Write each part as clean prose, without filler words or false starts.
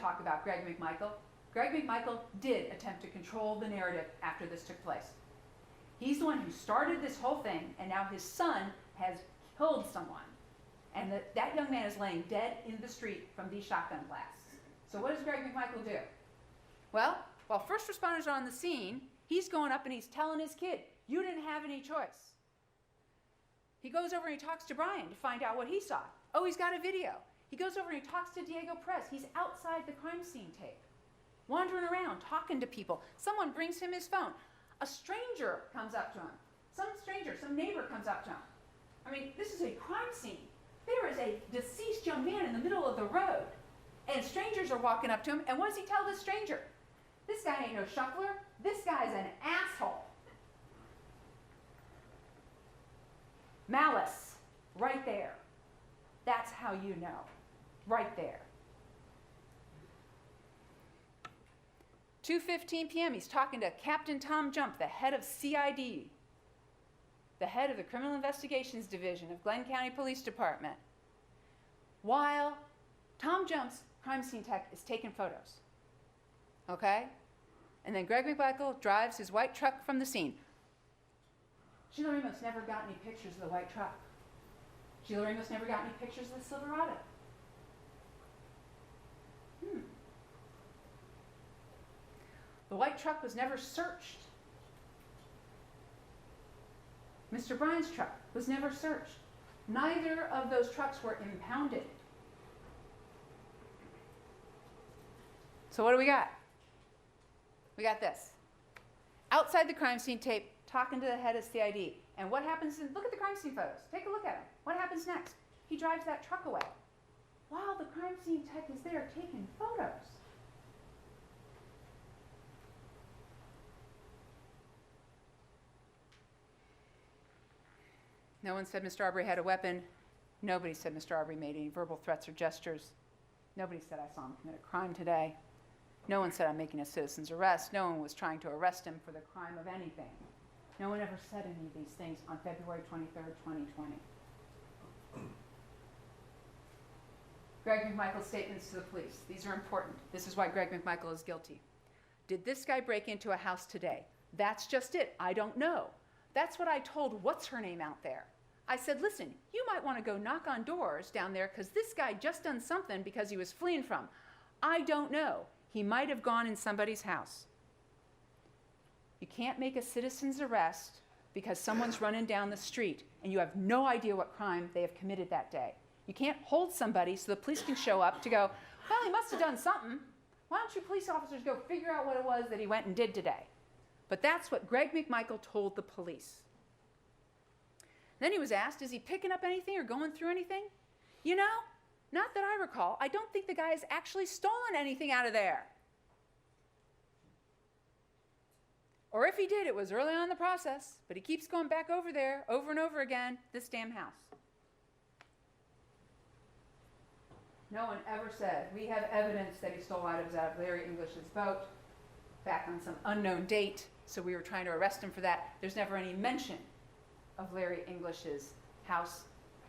talk about Greg McMichael. Greg McMichael did attempt to control the narrative after this took place. He's the one who started this whole thing, and now his son has killed someone. And that young man is laying dead in the street from these shotgun blasts. So what does Greg McMichael do? Well, while first responders are on the scene, he's going up and he's telling his kid, you didn't have any choice. He goes over and he talks to Bryan to find out what he saw. Oh, he's got a video. He goes over and he talks to Diego Perez. He's outside the crime scene tape, wandering around, talking to people. Someone brings him his phone. A stranger comes up to him. Some neighbor comes up to him. I mean, this is a crime scene. There is a deceased young man in the middle of the road, and strangers are walking up to him, and what does he tell this stranger? This guy ain't no shuffler. This guy's an asshole. Malice, right there. That's how you know, right there. 2:15 p.m., he's talking to Captain Tom Jump, the head of CID, the head of the Criminal Investigations Division of Glenn County Police Department, while Tom Jump's crime scene tech is taking photos. Okay? And then Greg McMichael drives his white truck from the scene. Sheila Ramos never got any pictures of the white truck. Sheila Ramos never got any pictures of the Silverado. The white truck was never searched. Mr. Bryan's truck was never searched. Neither of those trucks were impounded. So what do we got? We got this. Outside the crime scene tape, talking to the head of CID. And what happens? Look at the crime scene photos. Take a look at them. What happens next? He drives that truck away while the crime scene tech is there taking photos. No one said Mr. Arbery had a weapon. Nobody said Mr. Arbery made any verbal threats or gestures. Nobody said I saw him commit a crime today. No one said I'm making a citizen's arrest. No one was trying to arrest him for the crime of anything. No one ever said any of these things on February 23rd, 2020. Greg McMichael's statements to the police. These are important. This is why Greg McMichael is guilty. Did this guy break into a house today? That's just it. I don't know. That's what I told what's-her-name out there. I said, listen, you might want to go knock on doors down there because this guy just done something because he was fleeing from. I don't know. He might have gone in somebody's house. You can't make a citizen's arrest because someone's running down the street and you have no idea what crime they have committed that day. You can't hold somebody so the police can show up to go, well, he must have done something. Why don't you police officers go figure out what it was that he went and did today? But that's what Greg McMichael told the police. Then he was asked, is he picking up anything or going through anything? You know, not that I recall. I don't think the guy has actually stolen anything out of there. Or if he did, it was early on in the process. But he keeps going back over there, over and over again, this damn house. No one ever said, we have evidence that he stole items out of Larry English's boat back on some unknown date, so we were trying to arrest him for that. There's never any mention of Larry English's house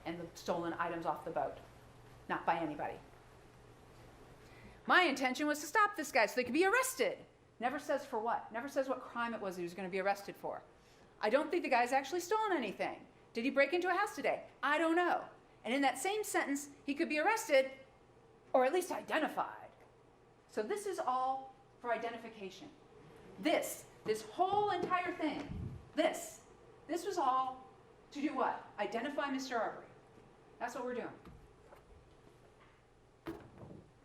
and the stolen items off the boat. Not by anybody. My intention was to stop this guy so they could be arrested. Never says for what. Never says what crime it was he was going to be arrested for. I don't think the guy's actually stolen anything. Did he break into a house today? I don't know. And in that same sentence, he could be arrested or at least identified. So this is all for identification. This whole entire thing, this was all to do what? Identify Mr. Arbery. That's what we're doing.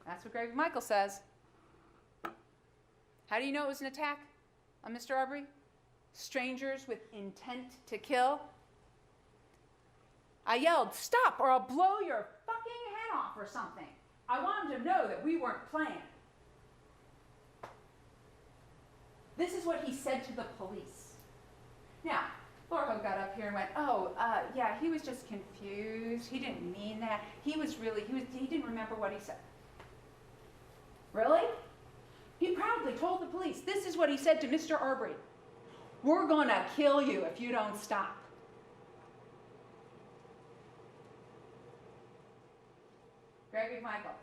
That's what Greg McMichael says. How do you know it was an attack on Mr. Arbery? Strangers with intent to kill. I yelled, stop or I'll blow your fucking head off or something. I want him to know that we weren't playing. This is what he said to the police. Now, Laura got up here and went, yeah, he was just confused. He didn't mean that. He didn't remember what he said. Really? He proudly told the police, this is what he said to Mr. Arbery. We're going to kill you if you don't stop. Greg McMichael.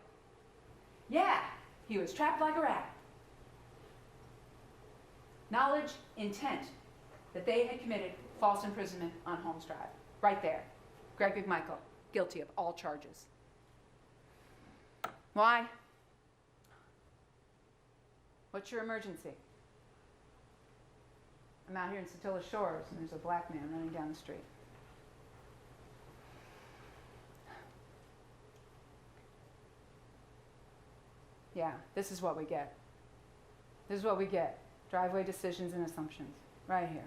Yeah, He was trapped like a rat. Knowledge, intent, that they had committed false imprisonment on Holmes Drive. Right there. Greg McMichael, guilty of all charges. Why? What's your emergency? I'm out here in Satilla Shores, and there's a black man running down the street. Yeah, this is what we get. This is what we get. Driveway decisions and assumptions. Right here.